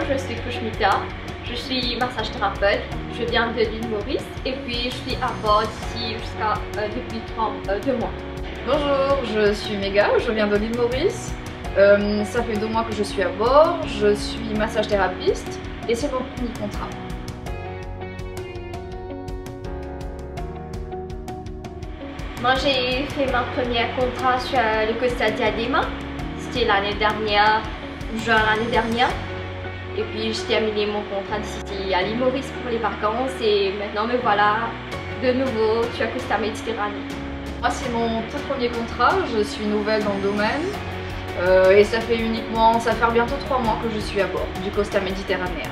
je suis Pushmita, je suis massage thérapeute, je viens de l'île Maurice et puis je suis à bord ici depuis 2 mois. Bonjour, je suis Méga, je viens de l'île Maurice. Ça fait 2 mois que je suis à bord, je suis massage thérapeute et c'est mon premier contrat. Moi j'ai fait ma première contrat sur le Costa Diadema, c'était l'année dernière, juin l'année dernière. Et puis j'ai terminé mon contrat ici à l'île Maurice pour les vacances et maintenant me voilà de nouveau sur Costa Méditerranée. Moi c'est mon tout premier contrat, je suis nouvelle dans le domaine et ça fait bientôt 3 mois que je suis à bord du Costa Méditerranéen.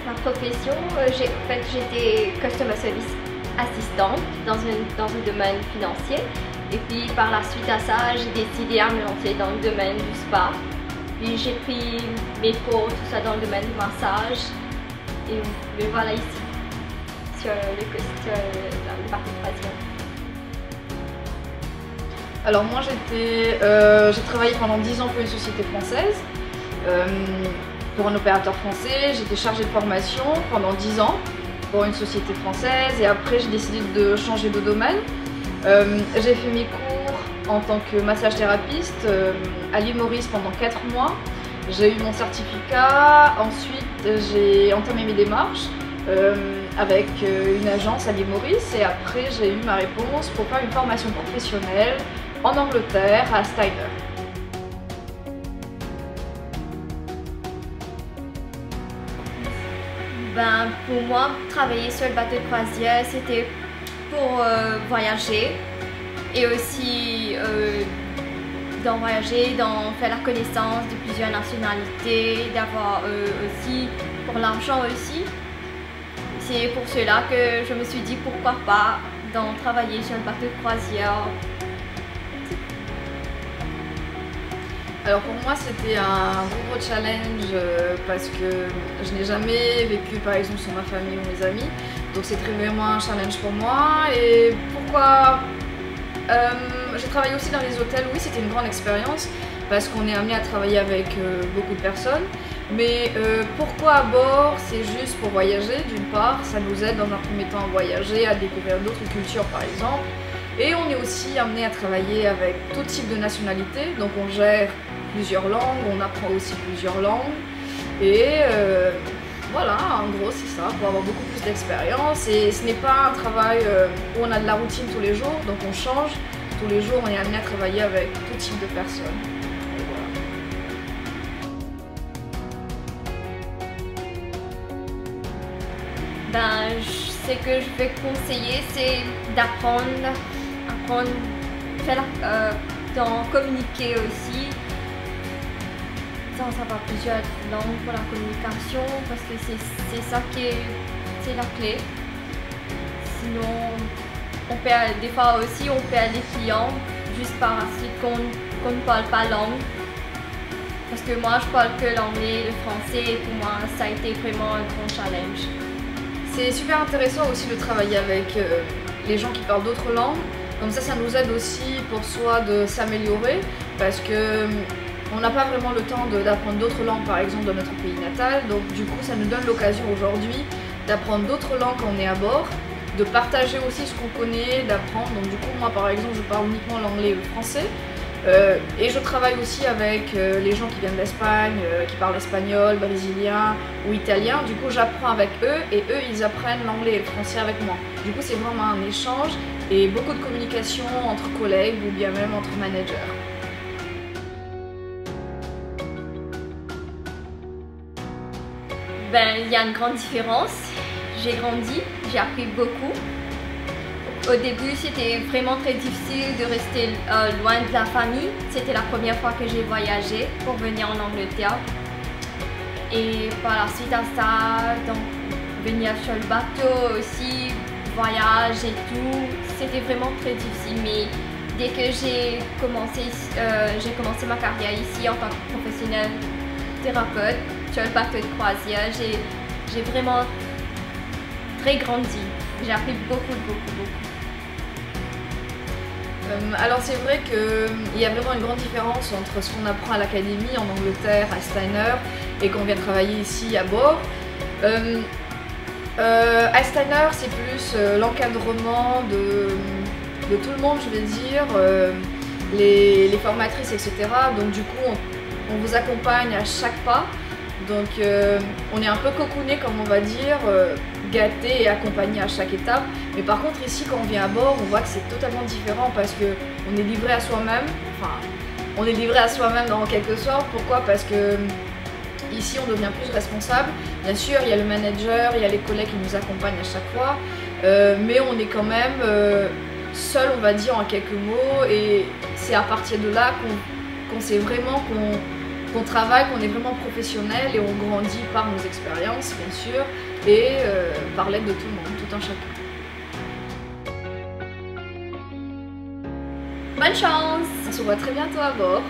Ma profession, j'étais Customer Service assistante dans un domaine financier. Et puis par la suite à ça, j'ai décidé à me lancer dans le domaine du spa. Puis j'ai pris mes cours, tout ça dans le domaine du massage. Et me voilà ici, sur le parc de croisière. Alors moi j'ai travaillé pendant 10 ans pour une société française. Pour un opérateur français, j'étais chargée de formation pendant 10 ans pour une société française et après j'ai décidé de changer de domaine. J'ai fait mes cours en tant que massage thérapeute à l'île Maurice pendant 4 mois. J'ai eu mon certificat, ensuite j'ai entamé mes démarches avec une agence à l'île Maurice et après j'ai eu ma réponse pour faire une formation professionnelle en Angleterre à Steiner. Pour moi, travailler sur le bateau de croisière, c'était pour voyager et aussi faire la connaissance de plusieurs nationalités, d'avoir aussi pour l'argent aussi. C'est pour cela que je me suis dit pourquoi pas travailler sur le bateau de croisière. Alors pour moi c'était un gros challenge parce que je n'ai jamais vécu par exemple sur ma famille ou mes amis, donc c'est vraiment un challenge pour moi. Et pourquoi j'ai travaillé aussi dans les hôtels, oui c'était une grande expérience parce qu'on est amené à travailler avec beaucoup de personnes, mais pourquoi à bord? C'est juste pour voyager d'une part, ça nous aide dans un premier temps à voyager, à découvrir d'autres cultures par exemple. Et on est aussi amené à travailler avec tout type de nationalité, donc on gère plusieurs langues, on apprend aussi plusieurs langues. Et voilà, en gros c'est ça, pour avoir beaucoup plus d'expérience. Et ce n'est pas un travail où on a de la routine tous les jours, donc on change. Tous les jours on est amené à travailler avec tout type de personnes. Et voilà. Ce que je vais conseiller, c'est d'apprendre, communiquer aussi, sans savoir plusieurs langues pour la communication, parce que c'est ça c'est la clé. Sinon, des fois aussi on perd les clients juste par la suite qu'on ne parle pas langue. Parce que moi je parle que l'anglais et le français et pour moi ça a été vraiment un grand challenge. c'est super intéressant aussi de travailler avec les gens qui parlent d'autres langues. Comme ça nous aide aussi pour soi de s'améliorer parce que on n'a pas vraiment le temps d'apprendre d'autres langues par exemple dans notre pays natal. Donc du coup ça nous donne l'occasion aujourd'hui d'apprendre d'autres langues quand on est à bord, de partager aussi ce qu'on connaît, d'apprendre. Donc du coup moi par exemple je parle uniquement l'anglais et le français. Et je travaille aussi avec les gens qui viennent d'Espagne, qui parlent espagnol, brésilien ou italien. Du coup j'apprends avec eux et eux ils apprennent l'anglais et le français avec moi. Du coup c'est vraiment un échange et beaucoup de communication entre collègues ou bien même entre managers. Il y a une grande différence. J'ai grandi, j'ai appris beaucoup. Au début, c'était vraiment très difficile de rester loin de la famille. C'était la première fois que j'ai voyagé pour venir en Angleterre. Et par la suite à ça, donc, venir sur le bateau aussi, voyage et tout, c'était vraiment très difficile. Mais dès que j'ai commencé ma carrière ici en tant que professionnelle thérapeute sur le bateau de croisière, j'ai vraiment très grandi. J'ai appris beaucoup. Alors c'est vrai qu'il y a vraiment une grande différence entre ce qu'on apprend à l'académie en Angleterre, à Steiner, et qu'on vient travailler ici à bord. À Steiner, c'est plus l'encadrement de tout le monde, je vais dire, les formatrices, etc. Donc du coup, on vous accompagne à chaque pas. Donc on est un peu cocooné, comme on va dire, gâté et accompagné à chaque étape. Mais par contre ici, quand on vient à bord, on voit que c'est totalement différent parce qu'on est livré à soi-même. Enfin, on est livré à soi-même en quelque sorte. Pourquoi? Parce que ici, on devient plus responsable. Bien sûr, il y a le manager, il y a les collègues qui nous accompagnent à chaque fois. Mais on est quand même seul, on va dire, en quelques mots. Et c'est à partir de là qu'on sait vraiment qu'on travaille, qu'on est vraiment professionnel et on grandit par nos expériences, bien sûr, et par l'aide de tout le monde, tout un chacun. Bonne chance! On se voit très bientôt à bord.